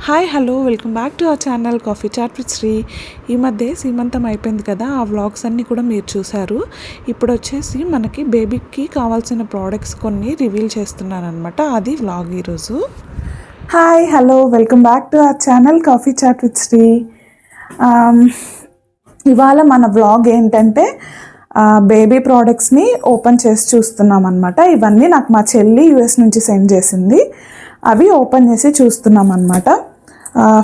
Hi hello welcome back to our channel coffee chat with Sri. ఈ మధ్య సీమంతం అయిపోయింది కదా, ఆ వ్లాగ్స్ అన్నీ కూడా మీరు చూశారు. ఇప్పుడు వచ్చేసి మనకి బేబీకి కావాల్సిన ప్రోడక్ట్స్ కొన్ని రివీల్ చేస్తున్నాను అనమాట. అది వ్లాగ్ ఈరోజు. Hi hello welcome back to our channel coffee chat with Sri. ఇవాళ మన వ్లాగ్ ఏంటంటే బేబీ ప్రోడక్ట్స్ని ఓపెన్ చేసి చూస్తున్నాం అనమాట. ఇవన్నీ నాకు మా చెల్లి యూఎస్ నుంచి సెండ్ చేసింది. అవి ఓపెన్ చేసి చూస్తున్నాం అనమాట.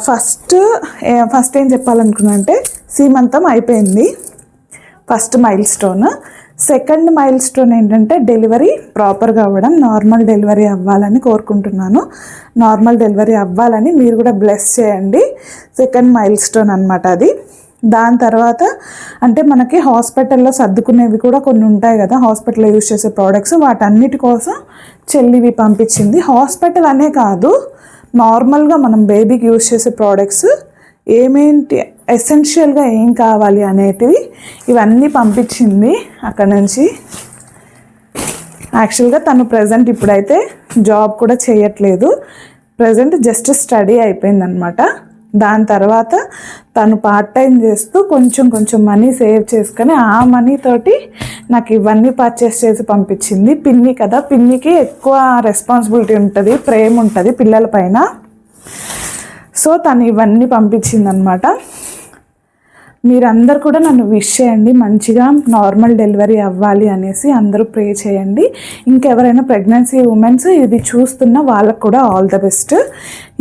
ఫస్ట్ ఏం చెప్పాలనుకున్నా అంటే సీమంతం అయిపోయింది, first mile stone. Second mile stone ఏంటంటే డెలివరీ ప్రాపర్గా అవ్వడం, నార్మల్ డెలివరీ అవ్వాలని కోరుకుంటున్నాను. నార్మల్ డెలివరీ అవ్వాలని మీరు కూడా బ్లెస్ చేయండి. సెకండ్ మైల్ స్టోన్ అనమాట అది. దాని తర్వాత అంటే మనకి హాస్పిటల్లో సర్దుకునేవి కూడా కొన్ని ఉంటాయి కదా, హాస్పిటల్లో యూజ్ చేసే ప్రోడక్ట్స్, వాటన్నిటి కోసం చెల్లివి పంపించింది. హాస్పిటల్ అనే కాదు, నార్మల్గా మనం బేబీకి యూజ్ చేసే ప్రోడక్ట్స్ ఏమేంటి ఎసెన్షియల్గా ఏం కావాలి అనేటివి ఇవన్నీ పంపించింది అక్కడ నుంచి. యాక్చువల్గా తను ప్రజెంట్ ఇప్పుడైతే జాబ్ కూడా చేయట్లేదు, ప్రజెంట్ జస్ట్ స్టడీ అయిపోయిందనమాట. దాని తర్వాత తను పార్ట్ టైం చేస్తూ కొంచెం మనీ సేవ్ చేసుకొని ఆ మనీతోటి నాకు ఇవన్నీ పర్చేస్ చేసి పంపించింది. పిన్ని కదా, పిన్నికి ఎక్కువ రెస్పాన్సిబిలిటీ ఉంటుంది, ప్రేమ ఉంటుంది పిల్లల పైన. సో తను ఇవన్నీ పంపించిందనమాట. మీరందరూ కూడా నన్ను విష్ చేయండి, మంచిగా నార్మల్ డెలివరీ అవ్వాలి అనేసి అందరూ ప్రే చేయండి. ఇంకెవరైనా ప్రెగ్నెన్సీ ఉమెన్స్ ఇది చూస్తున్న వాళ్ళకు కూడా ఆల్ ద బెస్ట్.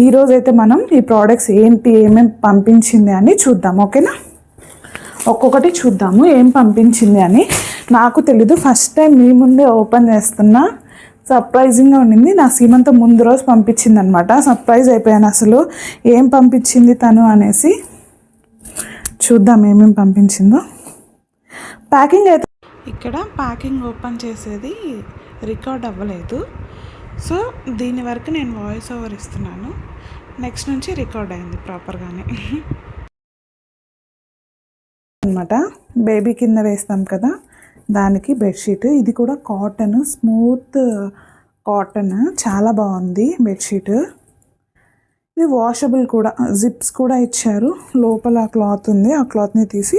ఈరోజైతే మనం ఈ ప్రోడక్ట్స్ ఏమేమి పంపించింది అని చూద్దాం, ఓకేనా? ఒక్కొక్కటి చూద్దాము ఏం పంపించింది అని. నాకు తెలీదు, ఫస్ట్ టైం మీ ముందే ఓపెన్ చేస్తున్నా. సర్ప్రైజింగ్గా ఉండింది. నా సీమంతం ముందు రోజు పంపించింది అనమాట. సర్ప్రైజ్ అయిపోయాను అసలు ఏం పంపించింది తను అనేసి. చూద్దాం ఏమేమి పంపించిందో. ప్యాకింగ్ అయితే ఇక్కడ ప్యాకింగ్ ఓపెన్ చేసేది రికార్డ్ అవ్వలేదు, సో దీని వరకు నేను వాయిస్ ఓవర్ ఇస్తున్నాను. నెక్స్ట్ నుంచి రికార్డ్ అయింది ప్రాపర్గానే అనమాట. బేబీ కింద వేస్తాం కదా, దానికి బెడ్షీట్. ఇది కూడా కాటన్, స్మూత్ కాటన్, చాలా బాగుంది బెడ్షీట్. ఇది వాషబుల్ కూడా, జిప్స్ కూడా ఇచ్చారు. లోపల క్లాత్ ఉంది, ఆ క్లాత్ని తీసి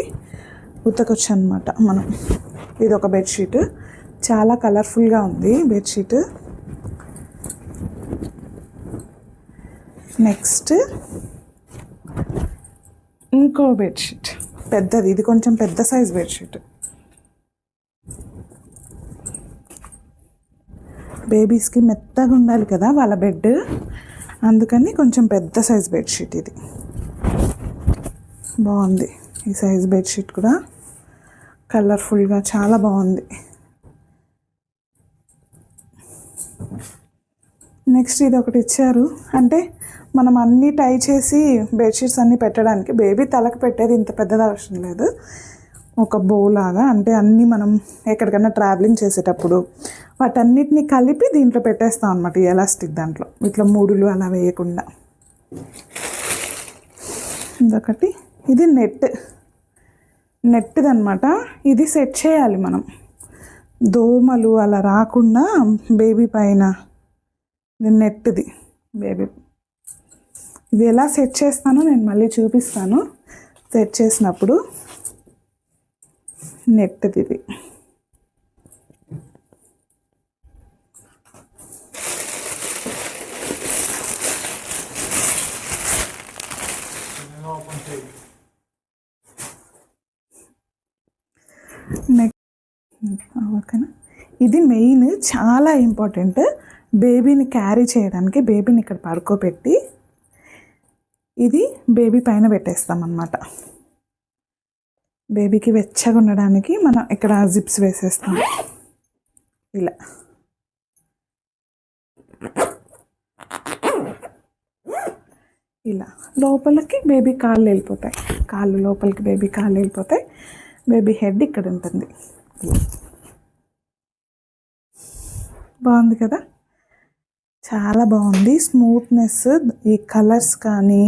ఉతకొచ్చు అనమాట మనం. ఇది ఒక బెడ్షీట్, చాలా కలర్ఫుల్గా ఉంది బెడ్షీట్. నెక్స్ట్ ఇంకో బెడ్షీట్ పెద్దది, ఇది కొంచెం పెద్ద సైజ్ బెడ్షీట్. బేబీస్కి మెత్తగా ఉండాలి కదా వాళ్ళ బెడ్, అందుకని కొంచెం పెద్ద సైజ్ బెడ్షీట్. ఇది బాగుంది, ఈ సైజ్ బెడ్షీట్ కూడా కలర్ఫుల్గా చాలా బాగుంది. నెక్స్ట్ ఇది ఒకటి ఇచ్చారు, అంటే మనం అన్నీ టై చేసి బెడ్షీట్స్ అన్నీ పెట్టడానికి. బేబీ తలకు పెట్టేది ఇంత పెద్దది అవసరం లేదు, ఒక బో లాగా. అంటే అన్నీ మనం ఎక్కడికైనా ట్రావెలింగ్ చేసేటప్పుడు వాటన్నిటిని కలిపి దీంట్లో పెట్టేస్తాం అనమాట, ఈ ఎలాస్టిక్ దాంట్లో, ఇట్లా మూడులు అలా వేయకుండా. ఇదొకటి, ఇది నెట్ది అనమాట. ఇది సెట్ చేయాలి మనం, దోమలు అలా రాకుండా బేబీ పైన. ఇది నెట్ది బేబీ. ఇది ఎలా సెట్ చేస్తానో నేను మళ్ళీ చూపిస్తాను సెట్ చేసినప్పుడు. నెట్ది ఇది. ఓకేనా, ఇది మెయిన్, చాలా ఇంపార్టెంట్. బేబీని క్యారీ చేయడానికి బేబీని ఇక్కడ పడుకోబెట్టి ఇది బేబీ పైన పెట్టేస్తామన్నమాట. బేబీకి వెచ్చగా ఉండడానికి మనం ఇక్కడ జిప్స్ వేసేస్తాం ఇలా. ఇలా లోపలికి బేబీ కాళ్ళు వెళ్ళిపోతాయి, లోపలికి బేబీ కాళ్ళు వెళ్ళిపోతాయి. బేబీ హెడ్ ఇక్కడ ఉంటుంది. బాగుంది కదా, చాలా బాగుంది. స్మూత్నెస్, ఈ కలర్స్ కానీ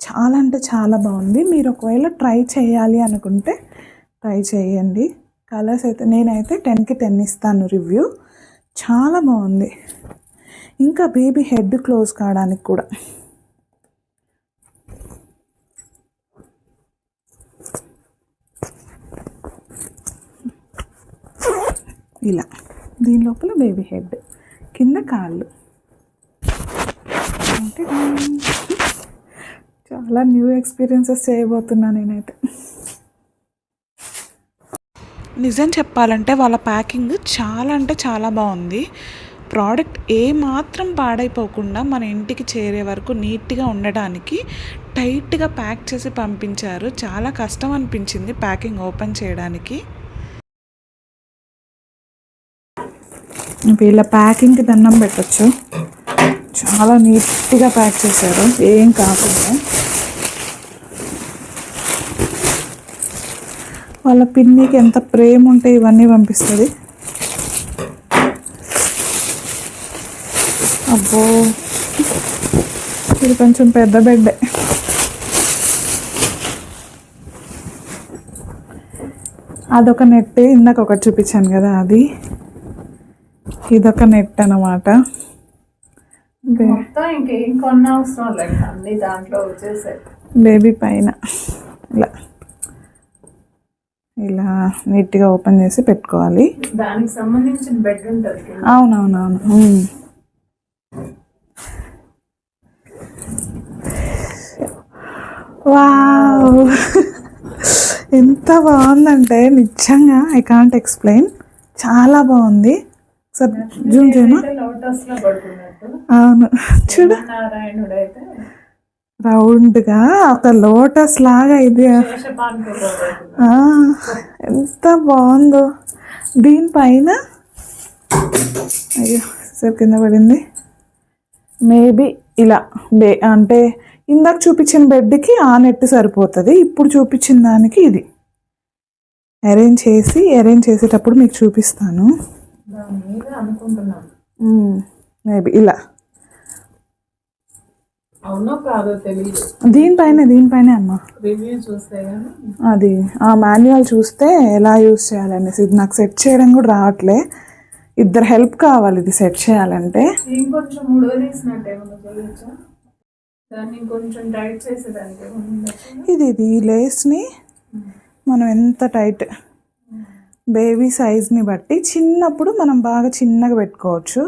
చాలా అంటే చాలా బాగుంది. మీరు ఒకవేళ ట్రై చేయాలి అనుకుంటే ట్రై చేయండి. కలర్స్ అయితే నేనైతే 10కి 10 ఇస్తాను రివ్యూ, చాలా బాగుంది. ఇంకా బేబీ హెడ్ క్లోజ్ కావడానికి కూడా ఇలా దీని లోపల బేబీ హెడ్, కింద కాళ్ళు. అంటే చాలా న్యూ ఎక్స్పీరియన్సెస్ చేయబోతున్నా నేనైతే. నిజం చెప్పాలంటే వాళ్ళ ప్యాకింగ్ చాలా అంటే చాలా బాగుంది. ప్రోడక్ట్ ఏమాత్రం పాడైపోకుండా మన ఇంటికి చేరే వరకు నీట్గా ఉండడానికి టైట్గా ప్యాక్ చేసి పంపించారు. చాలా కష్టం అనిపించింది ప్యాకింగ్ ఓపెన్ చేయడానికి. వీళ్ళ ప్యాకింగ్కి దండం పెట్టచ్చు, చాలా నీట్గా ప్యాక్ చేశారు ఏం కాకుండా. వాళ్ళ పిన్నికి ఎంత ప్రేమ ఉంటే ఇవన్నీ పంపిస్తుంది. అబ్బో ఇది కొంచెం పెద్ద బెడ్డే. అదొక నెట్, ఇందాక ఒకటి చూపించాను కదా అది, ఇదొక నెట్ అన్నమాట. ఇంకేం కొన్న అవసరం లేదు, అన్ని దాంట్లో వచ్చేసాయి. బేబీ పైన ఇలా ఇలా నీట్గా ఓపెన్ చేసి పెట్టుకోవాలి. దానికి సంబంధించిన బెడ్ ఉంటుంది. అవునవునవును. వావ్ ఎంత బాగుందంటే నిజంగా ఐ కాంట్ ఎక్స్ప్లెయిన్. చాలా బాగుంది. సార్ జూమ్ చేయమా? అవును చూడు, రౌండ్గా ఒక లోటస్ లాగా ఇది ఎంత బాగుందో. దీనిపైన అయ్యో సార్ కింద పడింది. మేబీ ఇలా అంటే ఇందాక చూపించిన బెడ్కి ఆ నెట్ సరిపోతుంది. ఇప్పుడు చూపించిన దానికి ఇది అరేంజ్ చేసేటప్పుడు మీకు చూపిస్తాను. మేబీ ఇలా అవునో కాదో తెలియదు. దీనిపైనే అమ్మ రివ్యూ చూస్తే అది ఆ మాన్యువల్ చూస్తే ఎలా యూస్ చేయాలనేసి. ఇది నాకు సెట్ చేయడం కూడా రావట్లే, ఇద్దరు హెల్ప్ కావాలి ఇది సెట్ చేయాలంటే. ఇంకొంచెం ముడవలేసినట్టు దాన్ని ఇంకొంచెం టైట్ చేసేదానికి ఇది లేస్ని మనం ఎంత టైట్ బేబీ సైజ్ని బట్టి చిన్నప్పుడు మనం బాగా చిన్నగా పెట్టుకోవచ్చు.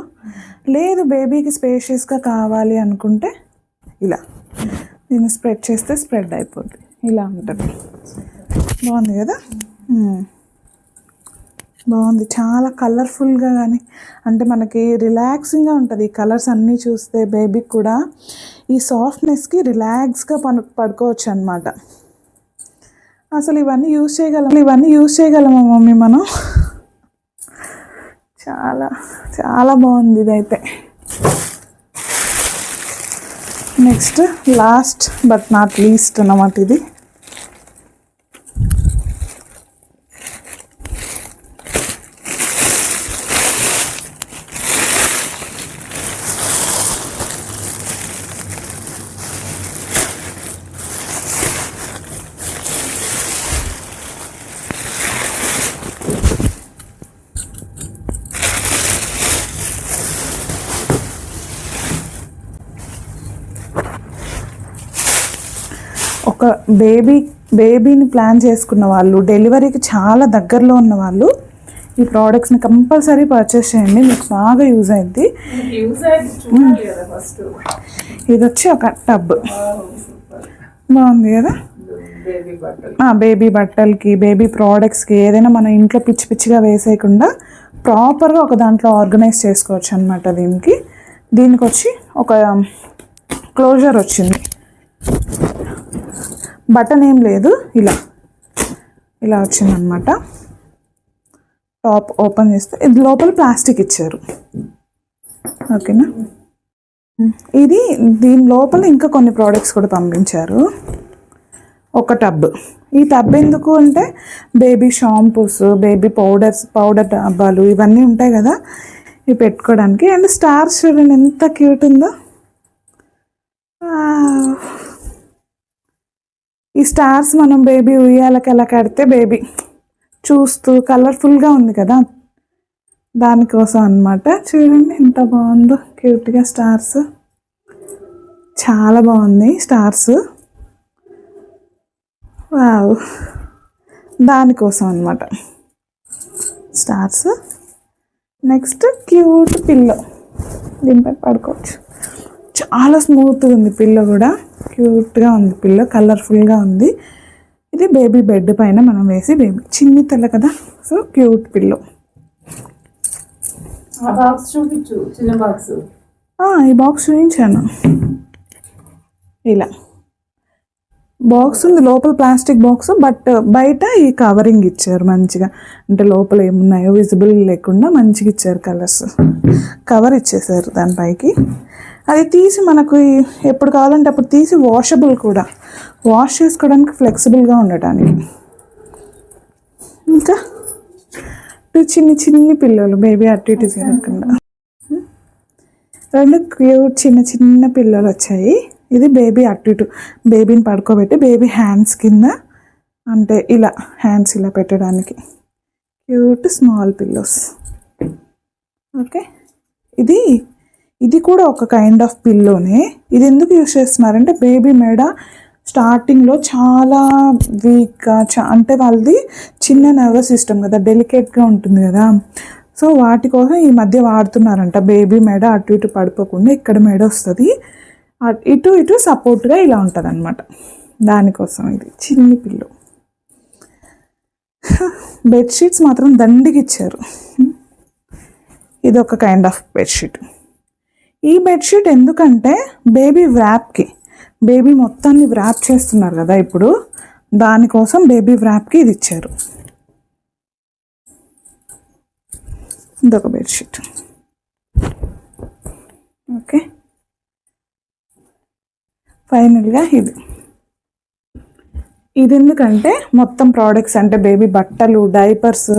లేదు బేబీకి స్పేషియస్గా కావాలి అనుకుంటే ఇలా దీన్ని స్ప్రెడ్ చేస్తే స్ప్రెడ్ అయిపోద్ది. ఇలా ఉంటుంది. బాగుంది కదా, బాగుంది. చాలా కలర్ఫుల్గా కానీ అంటే మనకి రిలాక్సింగ్గా ఉంటుంది. ఈ కలర్స్ అన్నీ చూస్తే బేబీకి కూడా ఈ సాఫ్ట్నెస్కి రిలాక్స్గా పడుకోవచ్చు అనమాట. అసలు ఇవన్నీ యూస్ చేయగలమా మమ్మీ మనం? చాలా చాలా బాగుంది ఇదైతే. Next last but not least అన్నమాట ఇది. ఒక బేబీని ప్లాన్ చేసుకున్న వాళ్ళు, డెలివరీకి చాలా దగ్గరలో ఉన్న వాళ్ళు ఈ ప్రోడక్ట్స్ని కంపల్సరీ పర్చేస్ చేయండి, మీకు బాగా యూజ్ అయింది. ఇది వచ్చి ఒక టబ్ బాగుంది కదా. బేబీ బట్టలకి, బేబీ ప్రోడక్ట్స్కి ఏదైనా మన ఇంట్లో పిచ్చి పిచ్చిగా వేసేయకుండా ప్రాపర్గా ఒక దాంట్లో ఆర్గనైజ్ చేసుకోవచ్చు అనమాట. దీనికి వచ్చి ఒక క్లోజర్ వచ్చింది, బటన్ ఏం లేదు, ఇలా వచ్చిందనమాట. టాప్ ఓపెన్ చేస్తే ఇది లోపల ప్లాస్టిక్ ఇచ్చారు. ఓకేనా, దీని లోపల ఇంకా కొన్ని ప్రోడక్ట్స్ కూడా పంపించారు. ఒక టబ్. ఈ టబ్ ఎందుకు అంటే బేబీ షాంపూస్, బేబీ పౌడర్ డబ్బాలు ఇవన్నీ ఉంటాయి కదా, ఇవి పెట్టుకోవడానికి. అండ్ స్టార్స్ చూడండి ఎంత క్యూట్ ఉందో. ఈ స్టార్స్ మనం బేబీ ఉయ్యాలకి ఎలా కడితే బేబీ చూస్తూ కలర్ఫుల్గా ఉంది కదా, దానికోసం అనమాట. చూడండి ఎంత బాగుందో క్యూట్గా స్టార్స్, చాలా బాగుంది స్టార్స్. వావ్, దానికోసం అనమాట స్టార్స్. నెక్స్ట్ క్యూట్ పిల్లో, దీనిపై పడుకోవచ్చు. చాలా స్మూత్గా ఉంది పిల్లో కూడా, క్యూట్గా ఉంది పిల్లో, కలర్ఫుల్గా ఉంది. ఇది బేబీ బెడ్ పైన మనం వేసి బేబీ చిన్ని తెల్ల కదా, సో క్యూట్ పిల్లో. ఆ బాక్స్ చూపించు, చిన్న బాక్స్. ఈ బాక్స్ చూపించాను. ఇలా బాక్స్ ఉంది, లోపల ప్లాస్టిక్ బాక్స్, బట్ బయట ఈ కవరింగ్ ఇచ్చారు మంచిగా, అంటే లోపల ఏమున్నాయో విజిబుల్ లేకుండా మంచిగా ఇచ్చారు. కలర్స్ కవర్ ఇచ్చేసారు దానిపైకి. అది తీసి మనకు ఎప్పుడు కావాలంటే అప్పుడు తీసి వాషబుల్ కూడా, వాష్ చేసుకోవడానికి ఫ్లెక్సిబుల్గా ఉండటానికి. ఇంకా చిన్ని చిన్ని పిల్లలు, బేబీ అటు ఇటు తిరగకుండా 2 క్యూట్ చిన్న చిన్న పిల్లలు వచ్చాయి. ఇది బేబీ అటు ఇటు, బేబీని పడుకోబెట్టి బేబీ హ్యాండ్స్ కింద, అంటే ఇలా హ్యాండ్స్ ఇలా పెట్టడానికి క్యూట్ స్మాల్ పిల్లోస్. ఓకే, ఇది కూడా ఒక కైండ్ ఆఫ్ పిల్లోనే. ఇది ఎందుకు యూజ్ చేస్తున్నారంటే బేబీ మెడ స్టార్టింగ్లో చాలా వీక్గా, అంటే వాళ్ళది చిన్న నర్వస్ సిస్టమ్ కదా, డెలికేట్గా ఉంటుంది కదా, సో వాటి కోసం ఈ మధ్య వాడుతున్నారంట. బేబీ మెడ అటు ఇటు పడిపోకుండా ఇక్కడ మెడ వస్తుంది, ఇటు ఇటు సపోర్ట్గా ఇలా ఉంటుంది అనమాట. దానికోసం ఇది చిన్ని పిల్లో. బెడ్షీట్స్ మాత్రం దండికి ఇచ్చారు. ఇది ఒక కైండ్ ఆఫ్ బెడ్షీట్. ఈ బెడ్షీట్ ఎందుకంటే బేబీ వ్రాప్కి, బేబీ మొత్తాన్ని వ్రాప్ చేస్తున్నారు కదా ఇప్పుడు, దానికోసం బేబీ వ్రాప్కి ఇది ఇచ్చారు. ఇదొక బెడ్షీట్. ఓకే, ఫైనల్గా ఇది ఎందుకంటే మొత్తం ప్రోడక్ట్స్ అంటే బేబీ బట్టలు, డైపర్స్,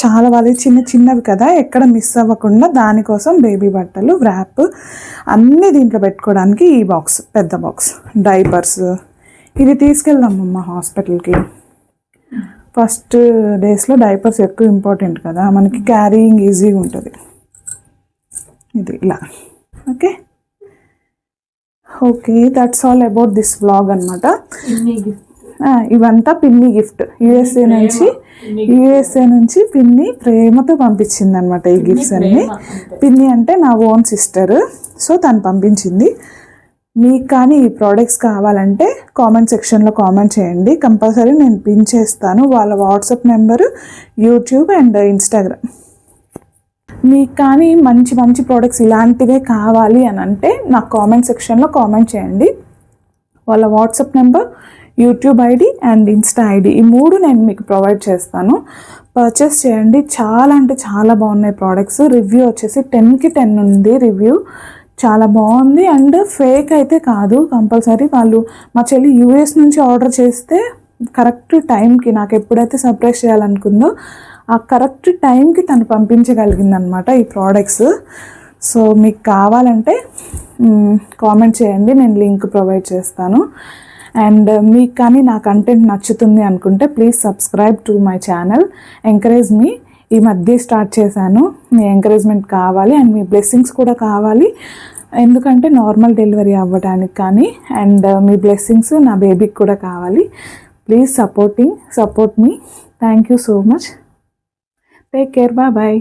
చాలా వాళ్ళకి చిన్న చిన్నవి కదా, ఎక్కడ మిస్ అవ్వకుండా దానికోసం బేబీ బట్టలు, వ్రాప్ అన్నీ దీంట్లో పెట్టుకోవడానికి ఈ బాక్స్, పెద్ద బాక్స్. డైపర్స్ ఇది తీసుకెళ్దామమ్మ హాస్పిటల్కి. ఫస్ట్ డేస్లో డైపర్స్ ఎక్కువ ఇంపార్టెంట్ కదా, మనకి క్యారీయింగ్ ఈజీగా ఉంటుంది. ఇది ఇలా. Okay, that's all about this vlog అనమాట. ఇవంతా పిన్ని గిఫ్ట్, యూఎస్ఏ నుంచి పిన్ని ప్రేమతో పంపించింది అనమాట ఈ గిఫ్ట్స్ అన్ని. పిన్ని అంటే నా ఓన్ సిస్టర్, సో తను పంపించింది. మీకు కానీ ఈ ప్రోడక్ట్స్ కావాలంటే కామెంట్ సెక్షన్లో కామెంట్ చేయండి, కంపల్సరీ నేను పిన్ చేస్తాను వాళ్ళ WhatsApp number, YouTube and Instagram. మీకు కానీ మంచి మంచి ప్రోడక్ట్స్ ఇలాంటివే కావాలి అని అంటే నాకు కామెంట్ సెక్షన్లో కామెంట్ చేయండి. వాళ్ళ WhatsApp number, YouTube ID and Insta ID, ఈ 3 నేను మీకు ప్రొవైడ్ చేస్తాను. పర్చేస్ చేయండి, చాలా అంటే చాలా బాగున్నాయి ప్రోడక్ట్స్. రివ్యూ వచ్చేసి 10కి 10 ఉంది రివ్యూ, చాలా బాగుంది. అండ్ ఫేక్ అయితే కాదు, కంపల్సరీ వాళ్ళు, మా చెల్లి యూఎస్ నుంచి ఆర్డర్ చేస్తే కరెక్ట్ టైంకి, నాకు ఎప్పుడైతే సర్ప్రైజ్ చేయాలనుకుందో ఆ కరెక్ట్ టైంకి తను పంపించగలిగింది అనమాట ఈ ప్రోడక్ట్స్. సో మీకు కావాలంటే కామెంట్ చేయండి, నేను లింక్ ప్రొవైడ్ చేస్తాను. అండ్ మీకు కానీ నా కంటెంట్ నచ్చుతుంది అనుకుంటే please subscribe to my channel, encourage me. ఈ మధ్య స్టార్ట్ చేశాను, మీ ఎంకరేజ్మెంట్ కావాలి అండ్ మీ బ్లెస్సింగ్స్ కూడా కావాలి. ఎందుకంటే నార్మల్ డెలివరీ అవ్వడానికి కానీ, అండ్ మీ బ్లెస్సింగ్స్ నా బేబీకి కూడా కావాలి. Please support me. Thank you so much. Take care, bye.